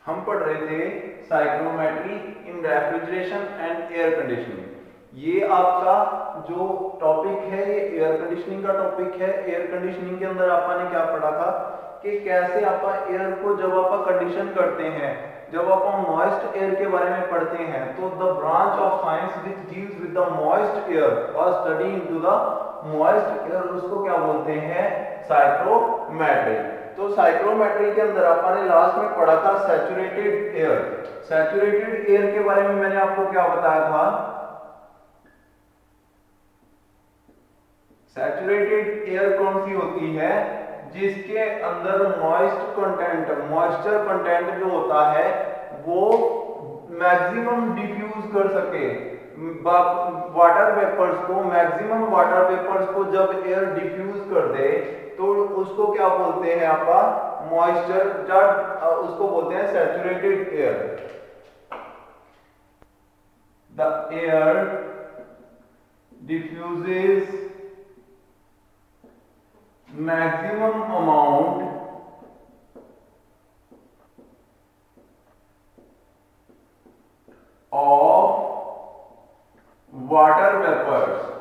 हम पढ़ रहे थे साइक्रोमेट्री इन रेफ्रिजरेशन एंड एयर कंडीशनिंग। ये आपका जो टॉपिक है ये एयर कंडीशनिंग का टॉपिक है। एयर कंडीशनिंग के अंदर आपने क्या पढ़ा था कि कैसे आप एयर को जब आप कंडीशन करते हैं, जब आप मॉइस्ट एयर के बारे में पढ़ते हैं, तो the branch of science which deals with the moist air और study into the moist air, उसको क्या बोलते हैं? साइक्रोमेट्री। तो साइक्रोमेट्री के अंदर आपने लास्ट में पढ़ा था सैचुरेटेड एयर। सैचुरेटेड एयर के बारे में मैंने आपको क्या बताया था? सैचुरेटेड एयर कौन सी होती है? जिसके अंदर मॉइस्चर कंटेंट जो होता है वो मैक्सिमम डिफ्यूज कर सके। वाटर वेपर्स को, मैक्सिमम वाटर वेपर्स को जब एयर डिफ्यूज कर दे तो उसको क्या बोलते हैं? आपका मॉइस्चर, जब उसको बोलते हैं saturated air. The air diffuses maximum amount of water vapours,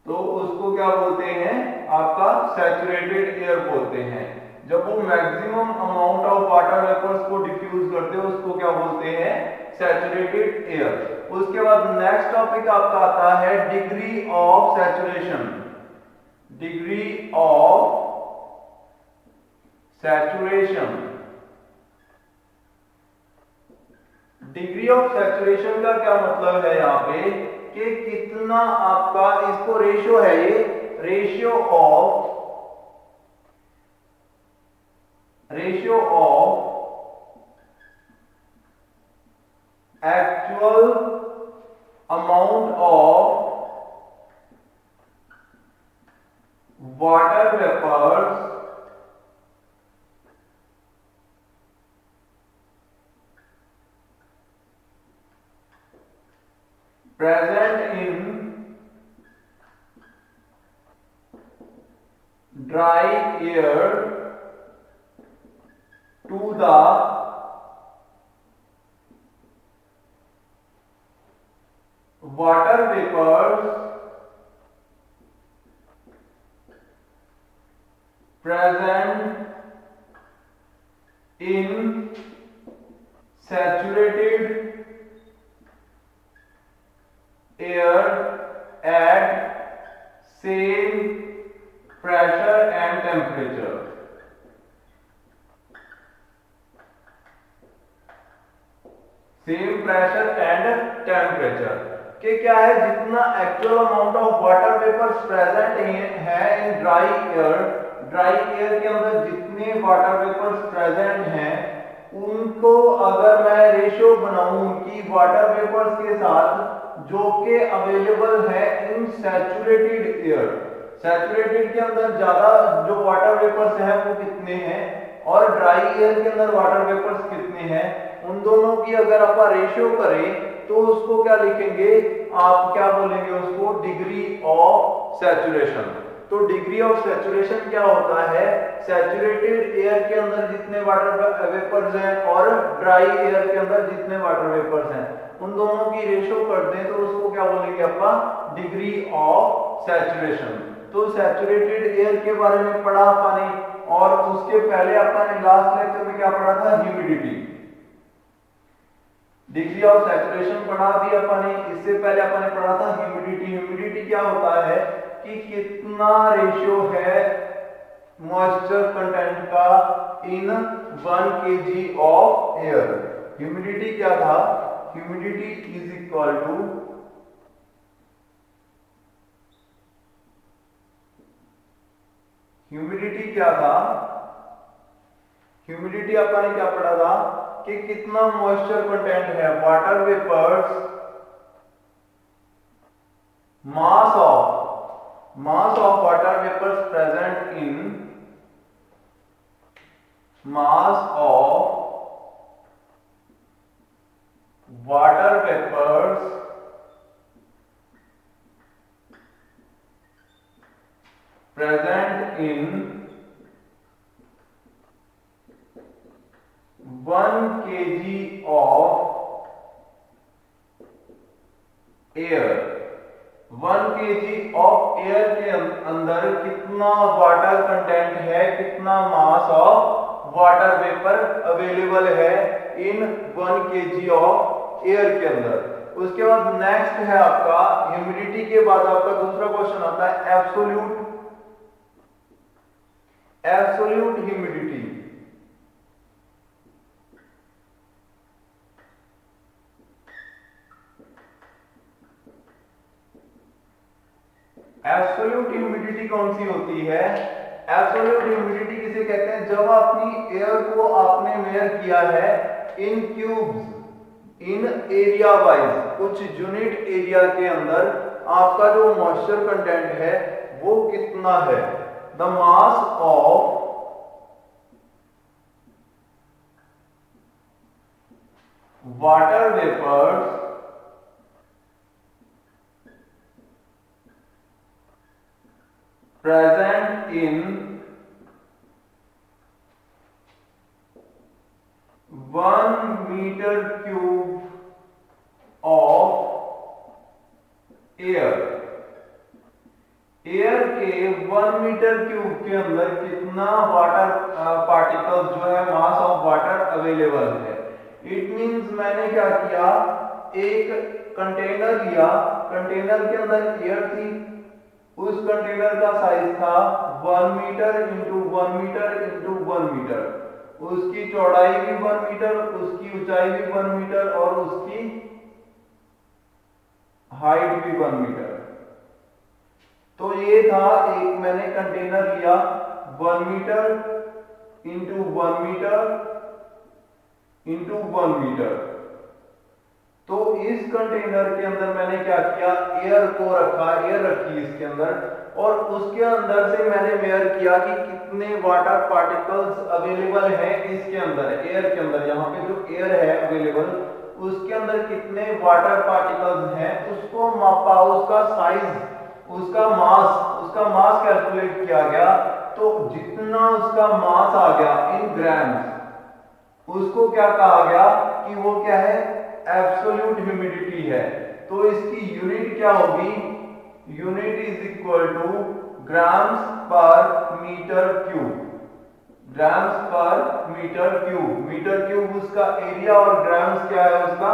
तो उसको क्या बोलते हैं? आपका सैचुरेटेड एयर बोलते हैं। जब वो maximum amount of water vapours को डिफ्यूज करते हैं उसको क्या बोलते हैं? Saturated air. उसके बाद नेक्स्ट टॉपिक आपका आता है degree of saturation. Degree of saturation. Degree of saturation का क्या मतलब है यहाँ पे कि कितना आपका, इसको रेशियो है, ये ratio of actual amount of water vapours present in dry air to the water vapors present in saturated air at same pressure and temperature। Same pressure and temperature के क्या है? जितना actual amount of water vapours present है in dry air, dry air के अंदर जितने water vapours present हैं उनको अगर मैं रेशियो बनाऊं उनकी वाटर वेपर्स के साथ जो कि अवेलेबल है इन सैचुरेटेड एयर। सैचुरेटेड के अंदर ज्यादा जो वाटर वेपर्स हैं वो कितने हैं और ड्राई एयर के अंदर वाटर वेपर्स कितने हैं, उन दोनों की अगर आप रेशियो करें तो उसको क्या लिखेंगे? आप क्या बोलेंगे उसको? Degree of saturation. तो डिग्री ऑफ सैचुरेशन क्या होता है? सैचुरेटेड एयर के अंदर जितने वाटर वेपर्स हैं और ड्राई एयर के अंदर जितने वाटर वेपर्स हैं उन दोनों की रेशियो कर दें तो उसको क्या बोलेंगे? आपका डिग्री ऑफ सैचुरेशन। तो सैचुरेटेड एयर के बारे में पढ़ा आपने, और उसके पहले आपने लास्ट लेक्चर में क्या पढ़ा था? ह्यूमिडिटी। डिग्री ऑफ सैचुरेशन पढ़ा भी अपने, इससे पहले अपने पढ़ा था ह्यूमिडिटी। ह्यूमिडिटी क्या होता है कि कितना रेशियो है मॉइस्चर कंटेंट का in 1 kg of air. Humidity क्या था? Humidity is equal to humidity क्या था? ह्यूमिडिटी आपने क्या पढ़ा था कि कितना मॉइस्चर कंटेंट है, water vapours mass of water vapours present in mass of water vapors present in 1 kg of air, 1 kg of air के अंदर कितना वाटर कंटेंट है, कितना mass of water vapour available है इन 1 kg ऑफ एयर के अंदर। उसके बाद नेक्स्ट है आपका ह्यूमिडिटी के बाद आपका दूसरा क्वेश्चन आता है एब्सोल्यूट ह्यूमिडिटी। एब्सोल्यूट ह्यूमिडिटी कौन सी होती है? एब्सोल्यूट ह्यूमिडिटी किसे कहते हैं? जब अपनी एयर को आपने मेजर किया है इन क्यूब्स, इन एरिया वाइज, कुछ यूनिट एरिया के अंदर आपका जो मॉइस्चर कंटेंट है वो कितना है। The mass of water vapours present in 1 meter cube of air, air के 1 मीटर क्यूब के अंदर कितना वाटर पार्टिकल्स जो है मास ऑफ वाटर अवेलेबल है। इट मींस मैंने क्या किया, एक कंटेनर लिया, कंटेनर के अंदर एयर थी, उस कंटेनर का साइज था 1 metre into 1 metre into 1 metre, उसकी चौड़ाई भी 1 मीटर, उसकी ऊंचाई भी 1 मीटर और उसकी हाइट भी 1 मीटर। तो ये था, एक मैंने कंटेनर लिया 1 metre into 1 metre into 1 metre. तो इस कंटेनर के अंदर मैंने क्या किया, एयर को रखा, एयर रखी इसके अंदर, और उसके अंदर से मैंने मेजर किया कि कितने वाटर पार्टिकल्स अवेलेबल हैं इसके अंदर, एयर के अंदर। यहाँ पे जो एयर है अवेलेबल उसके अंदर कितने वाटर पार्टिकल्स हैं उसको मापा, उसका साइज, उसका मास कैलकुलेट किया गया। तो जितना उसका मास आ गया इन ग्राम्स, उसको क्या कहा गया कि वो क्या है, एब्सोल्यूट ह्यूमिडिटी है। तो इसकी यूनिट क्या होगी, unit is equal two grams पर मीटर क्यूब, ग्राम्स पर मीटर क्यूब। मीटर क्यूब उसका एरिया और ग्राम्स क्या है, उसका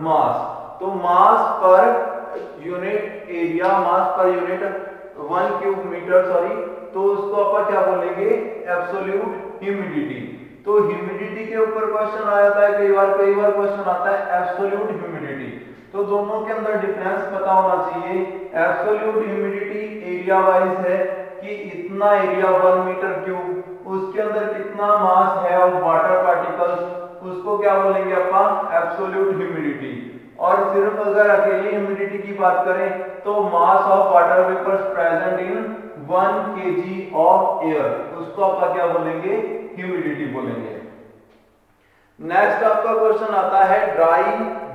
मास। तो मास पर यूनिट एरिया, मास per unit 1 cube metre, sorry, तो उसको अपन क्या बोलेंगे, एब्सोल्यूट ह्यूमिडिटी। तो ह्यूमिडिटी के ऊपर क्वेश्चन आ जाता है कई बार क्वेश्चन आता है एब्सोल्यूट ह्यूमिडिटी। तो दोनों के अंदर डिफरेंस पता होना चाहिए। एब्सोल्यूट ह्यूमिडिटी एरिया वाइज है कि इतना एरिया 1 मीटर क्यूब, उसके अंदर कितना मास है ऑफ वाटर पार्टिकल्स, उसको क्या बोलेंगे अपन, एब्सोल्यूट ह्यूमिडिटी। और सिर्फ अगर अकेली ह्यूमिडिटी की बात करें तो mass of water vapours present in 1 kg of air, उसको अपन क्या बोलेंगे, ह्यूमिडिटी बोलेंगे। नेक्स्ट आपका क्वेश्चन आता है dry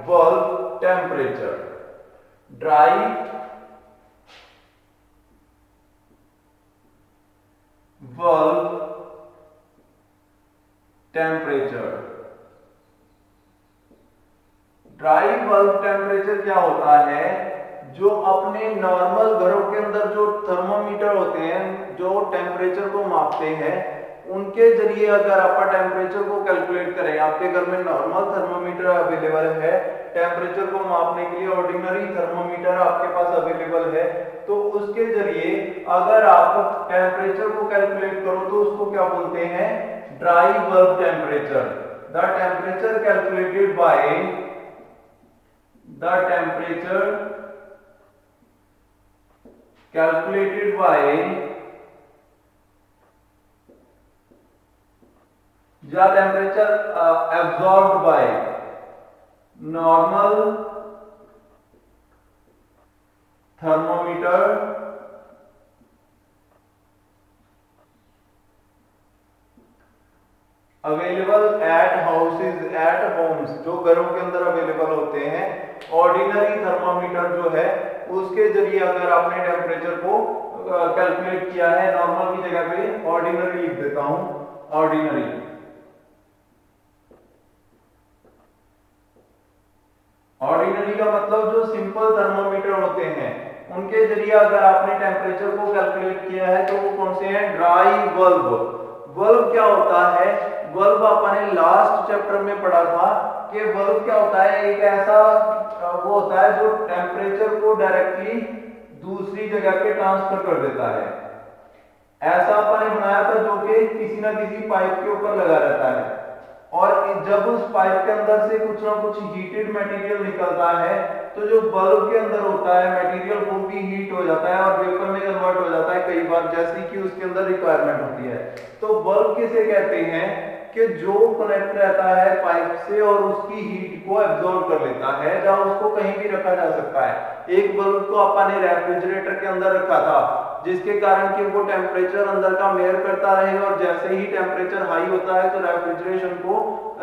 bulb temperature. Dry bulb temperature. Dry bulb temperature क्या होता है, जो अपने नॉर्मल घरों के अंदर जो थर्मोमीटर होते हैं, जो टेम्परेचर को मापते हैं, उनके जरिए अगर आप टेम्परेचर को कैलकुलेट करें, आपके घर में नॉर्मल थर्मोमीटर अवेलेबल है, टेम्परेचर को मापने के लिए ऑर्डिनरी थर्मोमीटर आपके पास अवेलेबल है, तो उसके जरिए अगर आप टेम्परेचर को कैलकुलेट करो तो उसको क्या बोलते हैं, dry bulb temperature. The temperature calculated by the temperature absorbed by normal thermometer available at houses, eight Holmes, जो घरों के अंदर अवेलेबल होते हैं, ऑर्डिनरी थर्मामीटर जो है उसके जरिए अगर आपने टेम्परेचर को कैलकुलेट किया है, नॉर्मल की जगह पे ऑर्डिनरी लिख देता हूं, ऑर्डिनरी। ऑर्डिनरी का मतलब जो सिंपल थर्मोमीटर होते हैं उनके जरिए अगर आपने टेम्परेचर को कैलकुलेट किया है तो वो कौन से हैं? Dry bulb. बल्ब क्या होता है? बल्ब आपने लास्ट चैप्टर में पढ़ा था कि बल्ब क्या होता है? एक ऐसा वो होता है जो टेम्परेचर को डायरेक्टली दूसरी जगह पे ट्रांसफर कर देता है। ऐसा अपन ने बनाया था जो कि किसी ना किसी पाइप के ऊपर लगा रहता है और जब उस पाइप के अंदर से कुछ ना कुछ हीटेड मटेरियल निकलता है तो जो बल्ब के अंदर होता है मटेरियल वो भी हीट हो जाता है और वेपर में कन्वर्ट हो जाता है कई बार, जैसी कि उसके अंदर रिक्वायरमेंट होती है। तो बल्ब किसे कहते हैं कि जो कनेक्ट रहता है पाइप से और उसकी हीट को एब्जॉर्ब कर लेता है, जहां उसको कहीं भी रखा जा सकता है। एक बल्ब को अपन ने रेफ्रिजरेटर के अंदर रखा था जिसके कारण कि वो टेम्परेचर अंदर का मेयर करता रहेगा और जैसे ही टेम्परेचर हाई होता है तो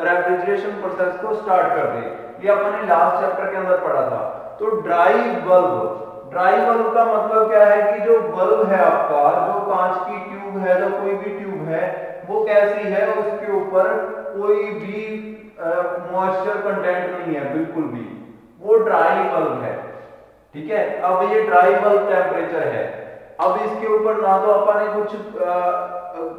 रेफ्रिजरेशन प्रोसेस को स्टार्ट कर दे। ये अपन ने लास्ट चैप्टर के अंदर पढ़ा था। तो ड्राई बल्ब का मतलब क्या है कि जो बल्ब है आपका, जो कांच की ट्यूब है, जो कोई भी ट्यूब है, वो कैसी है? उसके ऊपर कोई भी मॉइस्चर कंटेंट नहीं है, बिल्कुल भी। वो ड्राई बल्ब है। ठीक है, अब ये ड्राई बल्ब टेम्परेचर है। अब इसके ऊपर ना तो अपन ने कुछ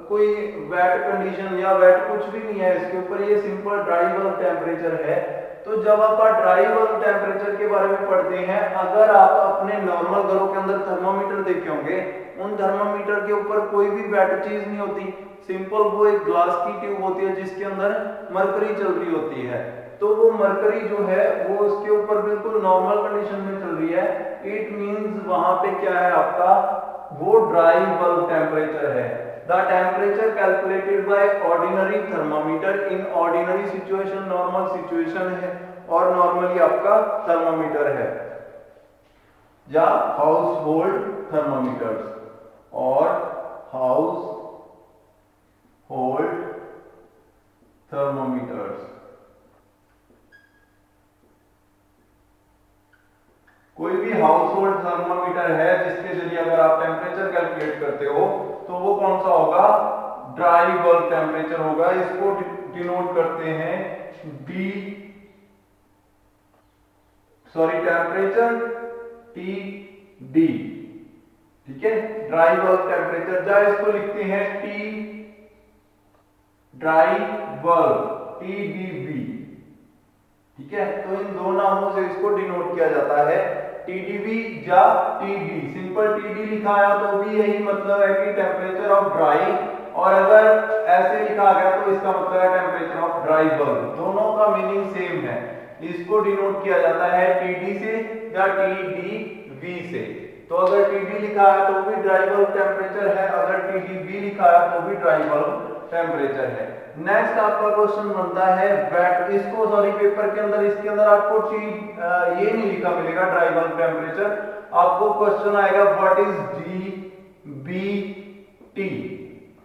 कोई वेट कंडीशन या वेट कुछ भी नहीं है इसके ऊपर, ये सिंपल ड्राई बल्ब टेम्परेचर है। तो जब आप ड्राई बल्ब टेम्परेचर के बारे में पढ़ते हैं, अगर आप अपने नॉर्मल घरों के अंदर थर्मोमीटर देखे होंगे, उन थर्मोमीटर के ऊपर कोई भी वेट चीज नहीं होती, सिंपल वो एक ग्लास की ट्यूब होती है जिसके अंदर मरकरी चल रही होती है। तो वो मरकरी जो है वो उसके ऊपर बिल्कुल नॉर्मल कंडीशन में चल रही है। इट मींस वहां पे क्या है आपका? वो ड्राई बल्ब टेम्परेचर है। The temperature calculated by ordinary thermometer in ordinary situation, normal situation है और नॉर्मली आपका थर्मामीटर है या हाउस होल्ड थर्मामीटर्स और हाउस होल्ड थर्मामीटर्स। कोई भी हाउस होल्ड थर्मामीटर है जिसके जरिए अगर आप टेम्परेचर कैलकुलेट करते हो तो वो कौन सा होगा? ड्राई बल्ब टेम्परेचर होगा। इसको डिनोट करते हैं D, sorry temperature T D. ठीक है, ड्राई बल्ब टेम्परेचर, या इसको लिखते हैं T dry bulb, T D B. ठीक है, तो इन दो नामों से इसको डिनोट किया जाता है, टीडीबी या टीडी। सिंपल टीडी लिखा है तो भी यही मतलब है कि टेम्परेचर ऑफ ड्राई, और अगर ऐसे लिखा गया तो इसका मतलब है टेम्परेचर ऑफ ड्राई बल्ब। दोनों का मीनिंग सेम है। इसको डिनोट किया जाता है टीडी से या टीडीबी से। तो अगर टीडी लिखा है तो भी ड्राई बल्ब टेम्परेचर है, अगर टीडीबी लिखा है तो भी ड्राई बल्ब टेम्परेचर है। नेक्स्ट आपका क्वेश्चन बनता है वेट। इसको सॉरी पेपर के अंदर, इसके अंदर आपको ये नहीं लिखा मिलेगा ड्राई बल्ब टेम्परेचर, आपको क्वेश्चन आएगा व्हाट इज डीबीटी।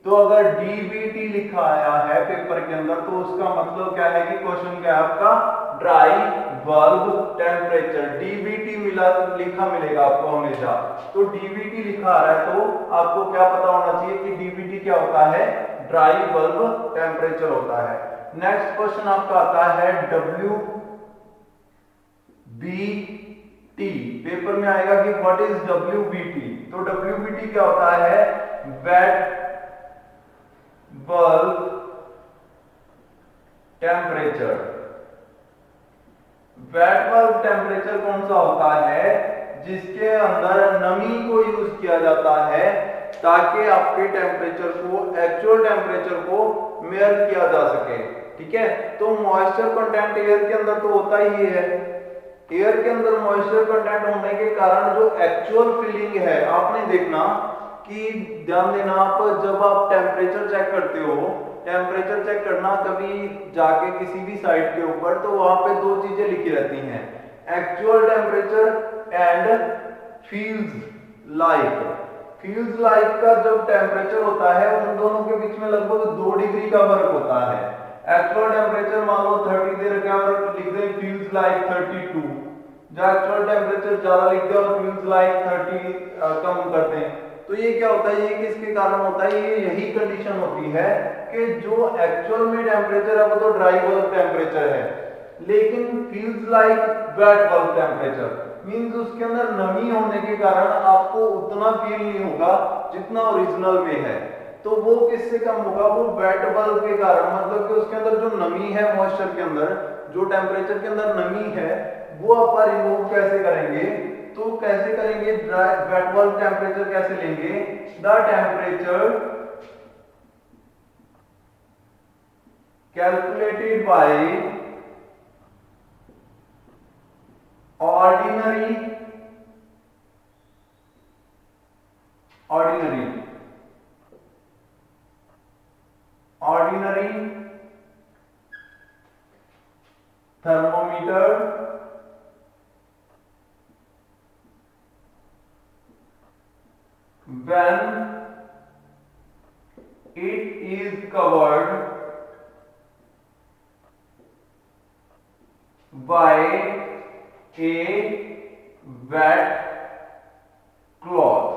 तो अगर डीबीटी लिखा आया है पेपर के अंदर तो उसका मतलब क्या है कि क्वेश्चन क्या है आपका? Dry bulb temperature. डीबीटी मिला लिखा मिलेगा आपको हमेशा। तो डीबीटी लिखा आ रहा है तो आपको क्या पता होना चाहिए कि डीबीटी क्या होता है? ड्राई बल्ब टेम्परेचर होता है। नेक्स्ट क्वेश्चन आपका आता है डब्ल्यू बी टी। पेपर में आएगा कि what is W B T. तो डब्ल्यू बी टी क्या होता है? Wet bulb temperature. Wet bulb temperature कौन सा होता है? जिसके अंदर नमी को यूज किया जाता है ताकि आपके टेम्परेचर को, एक्चुअल टेम्परेचर को मेयर किया जा सके। ठीक है, तो मॉइस्चर कंटेंट एयर के अंदर तो होता ही है। एयर के अंदर मॉइस्चर कंटेंट होने के कारण जो एक्चुअल फीलिंग है, आपने देखना कि ध्यान देना आप जब आप टेम्परेचर चेक करते हो, टेम्परेचर चेक करना कभी जाके किसी भी साइट के ऊपर, तो वहां पे दो चीजें लिखी रहती हैं, actual temperature and feels like. Feels like का जब टेम्परेचर होता है उन दोनों के बीच में लगभग 2 डिग्री का फर्क होता है। एक्चुअल टेम्परेचर मान लो 30 दे रखा है और लिख दे फील्स लाइक 32, जब एक्चुअल टेम्परेचर ज्यादा लिख दे और फील्स लाइक 30 कम कर दें, तो ये क्या होता है? ये किसके कारण होता है? ये यही कंडीशन होती है कि जो एक्चुअल में टेम्परेचर है वो तो ड्राई बल्ब टेम्परेचर है, लेकिन feels like wait bulb temperature, means उसके अंदर नमी होने के कारण आपको उतना फील नहीं होगा जितना ओरिजिनल में है। तो वो किससे कम होगा? वो वेट बल्ब के कारण, मतलब कि उसके अंदर जो नमी है, मॉइस्चर के अंदर जो टेम्परेचर के अंदर नमी है, वो आप रिमूव कैसे करेंगे? तो कैसे करेंगे? वेट बल्ब टेम्परेचर कैसे लेंगे? The temperature calculated by ordinary ordinary ordinary thermometer when it is covered by a wet cloth।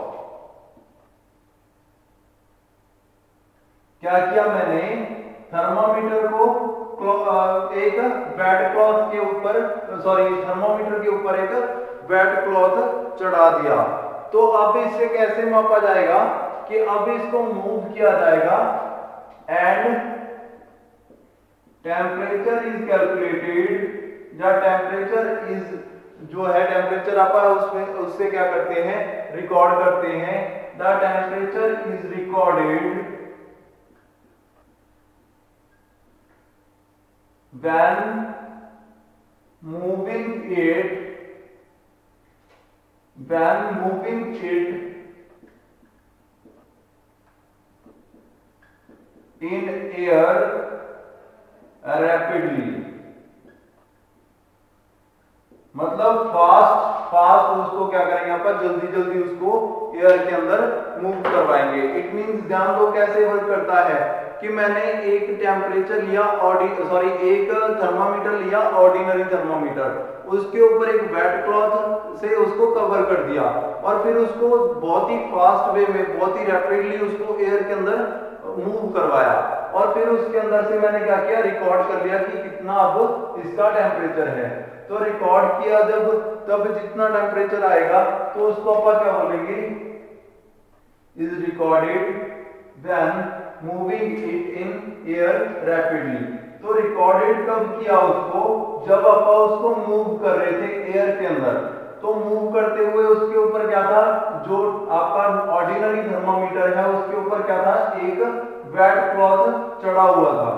क्या किया मैंने? थर्मामीटर को एक वेट क्लॉथ के ऊपर, सॉरी, थर्मामीटर के ऊपर एक वेट क्लॉथ चढ़ा दिया। तो अब इससे कैसे मापा जाएगा? कि अब इसको मूव किया जाएगा एंड टेम्परेचर इज कैलकुलेटेड, या टेम्परेचर इज, जो है टेम्परेचर आप उसमें उससे क्या करते हैं? रिकॉर्ड करते हैं। The temperature is recorded when moving it in air rapidly, मतलब फास्ट उसको क्या करेंगे? आप जल्दी जल्दी उसको एयर के अंदर मूव करवाएंगे। इट मींस, ध्यान दो कैसे वर्क करता है कि मैंने एक टेम्परेचर लिया, एक थर्मामीटर लिया, ऑर्डिनरी थर्मामीटर, उसके ऊपर एक वेट क्लॉथ से उसको कवर कर दिया और फिर उसको बहुत ही फास्ट वे में, बहुत ही रैपिडली उसको एयर के अंदर मूव करवाया और फिर उसके अंदर से मैंने क्या किया? रिकॉर्ड कर लिया कि कितना अब इसका टेम्परेचर है। तो रिकॉर्ड किया जब, तब जितना टेम्परेचर आएगा तो उसको अपन क्या बोलेंगे? Is recorded when moving it in air rapidly. तो रिकॉर्डेड कब किया उसको? जब अपन उसको मूव कर रहे थे एयर के अंदर। तो मूव करते हुए उसके ऊपर क्या था? जो आपका ऑर्डिनरी थर्मामीटर है उसके ऊपर क्या था? एक वेट क्लॉथ चढ़ा हुआ था।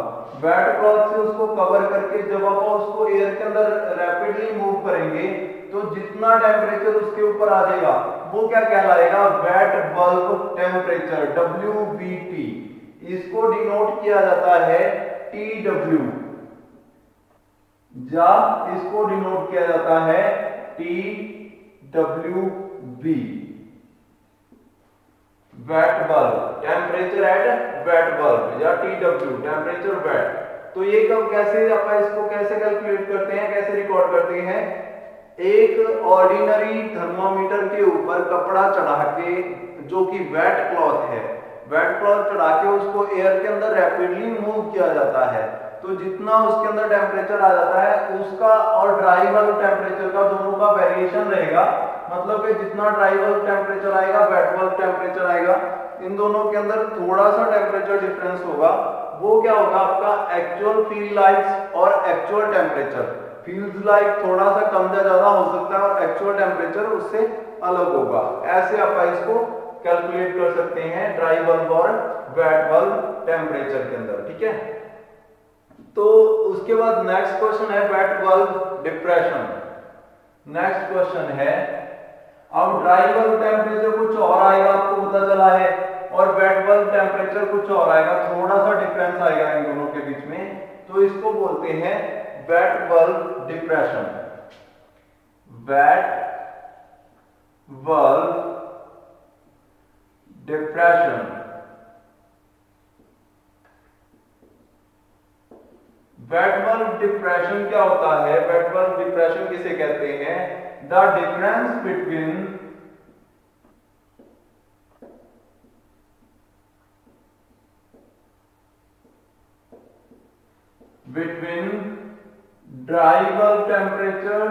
वेट क्लॉथ से उसको कवर करके जब आप उसको एयर के अंदर रैपिडली मूव करेंगे तो जितना टेम्परेचर उसके ऊपर आ जाएगा वो क्या कहलाएगा? Wait bulb temperature, WBT। इसको डिनोट किया जाता है TW, या इसको डिनोट किया जाता है TWB, wait bulb temperature at wet bulb, या TW टेम्परेचर वेट। तो ये कब, कैसे अपन इसको कैसे कैलकुलेट करते हैं, कैसे रिकॉर्ड करते हैं? एक ऑर्डिनरी थर्मामीटर के ऊपर कपड़ा चढ़ा के, जो कि वेट क्लॉथ है, वेट क्लॉथ चढ़ा के उसको एयर के अंदर रैपिडली मूव किया जाता है। तो जितना उसके अंदर टेम्परेचर आ जाता है उसका और ड्राई बल्ब टेम्परेचर का, दोनों का वेरिएशन रहेगा। मतलब कि जितना ड्राई बल्ब टेम्परेचर आएगा, वेट बल्ब टेम्परेचर आएगा, इन दोनों के अंदर थोड़ा सा टेम्परेचर डिफरेंस होगा। वो क्या होगा? आपका एक्चुअल फील लाइक्स और एक्चुअल टेम्परेचर। फील्स लाइक थोड़ा सा कम या ज्यादा हो सकता है और एक्चुअल टेम्परेचर उससे अलग होगा। ऐसे आप इसको कैलकुलेट कर सकते हैं ड्राई बल्ब और वेट बल्ब टेम्परेचर के अंदर। ठीक है, तो उसके बाद नेक्स्ट क्वेश्चन है wet bulb depression. Next question है, अब ड्राई बल्ब टेम्परेचर कुछ और आएगा, आपको पता चला है, और वेट बल्ब टेम्परेचर कुछ और आएगा, थोड़ा सा डिफरेंस आएगा इन दोनों के बीच में। तो इसको बोलते हैं wait bulb depression. Wait bulb depression, wait bulb depression क्या होता है? वेट बल्ब डिप्रेशन किसे कहते हैं? The difference between dry bulb temperature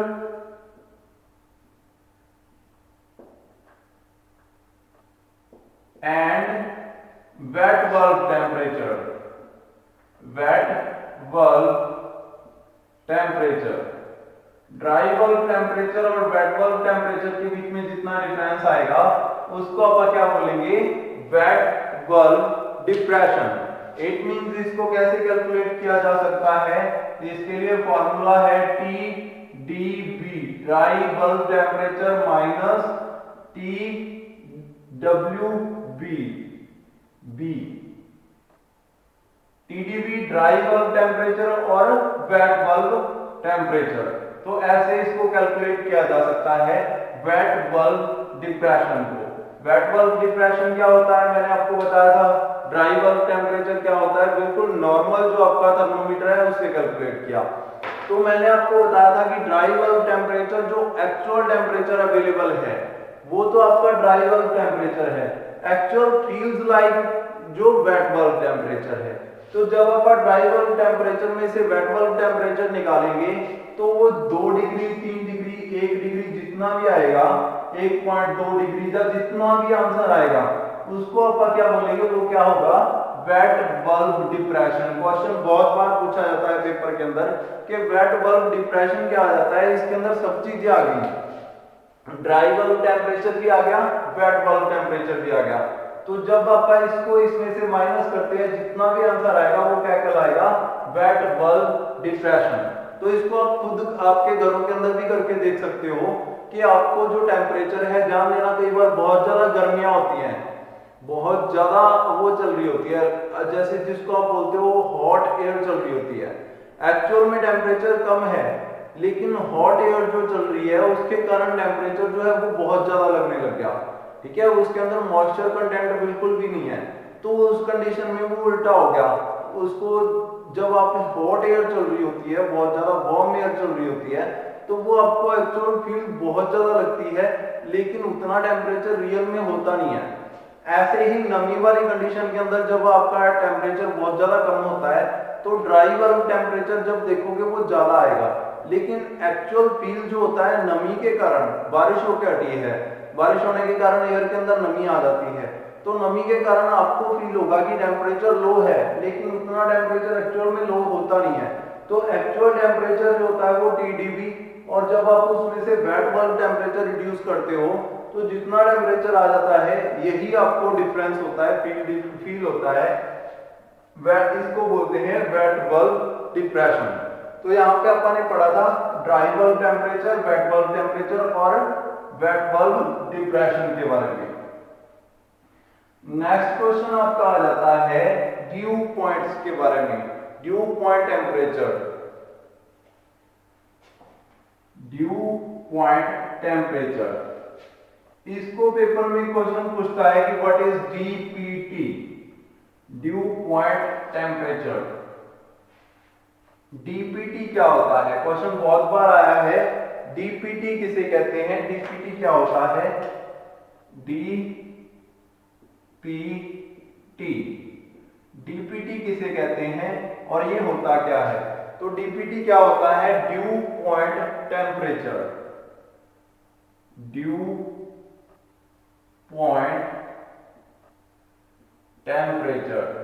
and wait bulb temperature, wet bulb temperature. Dry bulb temperature और वेट बल्ब टेम्परेचर के बीच में जितना डिफरेंस आएगा उसको अपन क्या बोलेंगे, wait bulb depression. It means इसको कैसे कैलकुलेट किया जा सकता है, इसके लिए फॉर्मूला है T D B, dry bulb temperature minus T W B, B TDB dry bulb temperature और वेट बल्ब टेम्परेचर। तो ऐसे इसको कैलकुलेट किया जा सकता है वेट बल्ब डिप्रेशन को। वेट बल्ब डिप्रेशन क्या होता है, मैंने आपको बताया था। ड्राई बल्ब टेम्परेचर क्या होता है, बिल्कुल नॉर्मल जो आपका थर्मोमीटर है उससे कैलकुलेट किया। तो मैंने आपको बताया था कि ड्राई बल्ब टेम्परेचर जो एक्चुअल टेम्परेचर अवेलेबल है वो तो आपका ड्राई बल्ब टेम्परेचर है, एक्चुअल फील्स लाइक जो वेट बल्ब टेम्परेचर है। तो जब आप ड्राई बल्ब टेम्परेचर में से वेट बल्ब टेम्परेचर निकालेंगे तो वो 2 डिग्री 3 डिग्री 1 डिग्री जितना भी आएगा, 1.2 डिग्री या जितना भी आंसर आएगा उसको आप क्या बोलेंगे, वो क्या होगा, वेट बल्ब डिप्रेशन। क्वेश्चन बहुत बार पूछा जाता है पेपर के अंदर कि वेट बल्ब डिप्रेशन क्या आ जाता है। इसके अंदर सब चीजें आ गई, ड्राई बल्ब टेम्परेचर भी आ गया, वेट बल्ब टेम्परेचर भी आ गया। तो जब आप इसको इसमें से माइनस करते हैं जितना भी आंसर आएगा वो क्या कहलाएगा, वेट बल्ब डिप्रेशन। तो इसको आप खुद आपके घरों के अंदर भी करके देख सकते हो कि आपको जो टेम्परेचर है, ध्यान देना कई बार बहुत ज्यादा गर्मियां होती हैं, बहुत ज्यादा वो चल रही होती है, जैसे जिसको आप बोलते हो हॉट एयर चल रही होती है। एक्चुअल में टेम्परेचर कम है लेकिन हॉट एयर जो चल रही है उसके कारण टेम्परेचर जो है वो बहुत ज्यादा लगने लग गया। ठीक है, उसके अंदर मॉइस्चर कंटेंट बिल्कुल भी नहीं है, तो उस कंडीशन में वो उल्टा हो गया। उसको जब आप हॉट एयर चल रही होती है, बहुत ज्यादा वार्म एयर चल रही होती है, तो वो आपको एक्चुअल फील बहुत ज्यादा लगती है लेकिन उतना टेम्परेचर रियल में होता नहीं है। ऐसे ही नमी वाली कंडीशन के अंदर जब आपका टेम्परेचर बहुत ज्यादा कम होता है तो ड्राई बल्ब टेम्परेचर जब देखोगे वो ज्यादा आएगा, लेकिन एक्चुअल फील जो होता है नमी के कारण, बारिश होकर हटी है, बारिश होने के कारण एयर के अंदर नमी आ जाती है, तो नमी के कारण आपको फील होगा कि टेम्परेचर लो है लेकिन उतना टेम्परेचर एक्चुअल में लो होता नहीं है। तो एक्चुअल टेम्परेचर जो होता है वो टीडीबी, और जब आप उसमें से वेट बल्ब टेम्परेचर रिड्यूस करते हो तो जितना टेम्परेचर आ जाता है यही आपको डिफरेंस होता है, फील होता है। वेट, इसको बोलते हैं वेट बल्ब डिप्रेशन। तो यहाँ पे अपन ने पढ़ा था dry bulb temperature, wet bulb temperature और वेट बल्ब डिप्रेशन के बारे में। नेक्स्ट क्वेश्चन आपका आ जाता है ड्यू पॉइंट्स के बारे में। Due point temperature, due point temperature, इसको पेपर में क्वेश्चन पूछता है कि what is DPT, due point temperature. DPT क्या होता है, क्वेश्चन बहुत बार आया है। डीपीटी किसे कहते हैं, डीपीटी क्या होता है, डीपीटी, डीपीटी किसे कहते हैं और ये होता क्या है। तो डीपीटी क्या होता है, due point temperature, due point temperature.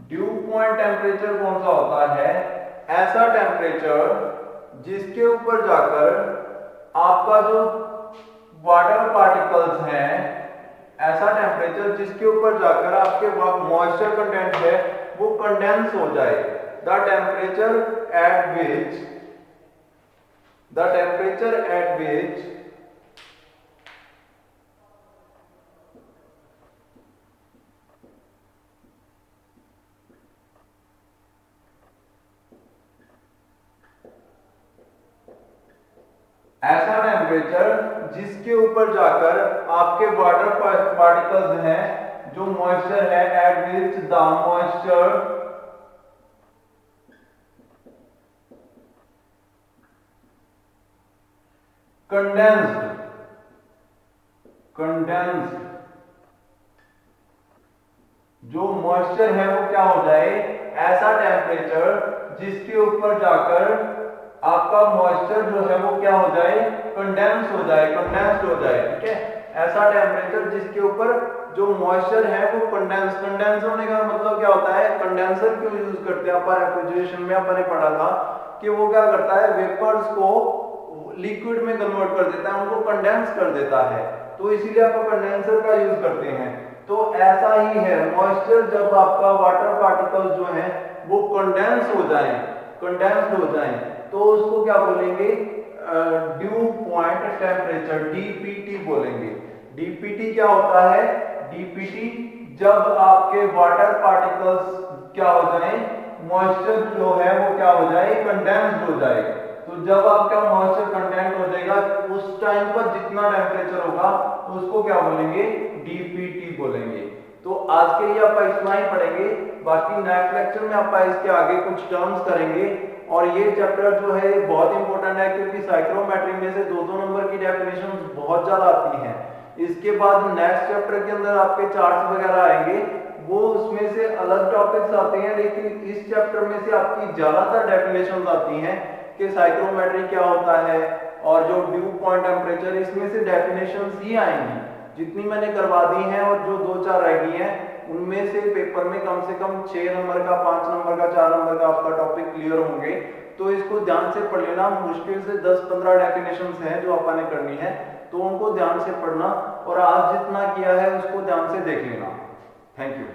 Due point temperature कौन सा होता है, ऐसा टेम्परेचर जिसके ऊपर जाकर आपका जो वाटर पार्टिकल्स हैं, ऐसा टेम्परेचर जिसके ऊपर जाकर आपके मॉइस्चर कंटेंट है वो कंडेंस हो जाए। The temperature at which, the temperature at विच ऐसा टेम्परेचर जिसके ऊपर जाकर आपके वाटर पार्टिकल्स हैं, जो मॉइस्चर है, eight which the moisture condensed, condensed जो मॉइस्चर है वो क्या हो जाए, ऐसा टेम्परेचर जिसके ऊपर जाकर आपका मॉइस्चर जो है वो क्या हो जाए, कंडेंस हो जाए, कंडेंस्ड हो जाए। ठीक है, ऐसा टेम्परेचर जिसके ऊपर जो मॉइस्चर है वो कंडेंस होने का मतलब क्या होता है, कंडेंसर क्यों यूज करते हैं अपन रेफ्रिजरेशन में, अपन ने पढ़ा था कि वो क्या करता है, वेपर्स को लिक्विड में कन्वर्ट कर देता है, उनको कंडेंस कर देता है, तो इसीलिए आप कंडेंसर का यूज करते हैं। तो ऐसा ही है, मॉइस्चर जब आपका वाटर पार्टिकल्स जो है वो कंडेंस हो जाए, कंडेंस्ड हो जाए, तो उसको क्या बोलेंगे, ड्यू पॉइंट टेम्परेचर, डीपीटी बोलेंगे। डीपीटी क्या होता है, डीपीटी जब आपके वाटर पार्टिकल्स क्या हो जाए, मॉइस्चर जो है वो क्या हो जाए, कंडेंस्ड हो जाए। तो जब आपका मॉइस्चर कंडेंस हो जाएगा उस टाइम पर जितना टेम्परेचर होगा उसको क्या बोलेंगे, डीपीटी बोलेंगे। तो आज के लिए आप इतना ही पढ़ेंगे, बाकी नेक्स्ट लेक्चर में आप इसके आगे कुछ टर्म्स करेंगे। और ये चैप्टर जो है बहुत इंपॉर्टेंट है क्योंकि साइक्रोमेट्री में से 2-2 नंबर की डेफिनेशन बहुत ज्यादा आती हैं। इसके बाद नेक्स्ट चैप्टर के अंदर आपके चार्ट्स वगैरह आएंगे, वो उसमें से अलग टॉपिक्स आते हैं, लेकिन इस चैप्टर में से आपकी ज्यादातर डेफिनेशंस आती हैं कि साइक्रोमेट्री क्या होता है और जो ड्यू पॉइंट टेम्परेचर, इसमें से डेफिनेशंस ही आएंगी जितनी मैंने करवा दी हैं, और जो 2-4 रह गई हैं उनमें से पेपर में कम से कम 6 नंबर का, 5 नंबर का, 4 नंबर का आपका टॉपिक क्लियर होंगे। तो इसको ध्यान से पढ़ लेना, मुश्किल से 10-15 डेफिनेशंस हैं जो आपने करनी है, तो उनको ध्यान से पढ़ना और आज जितना किया है उसको ध्यान से देख लेना। Thank you.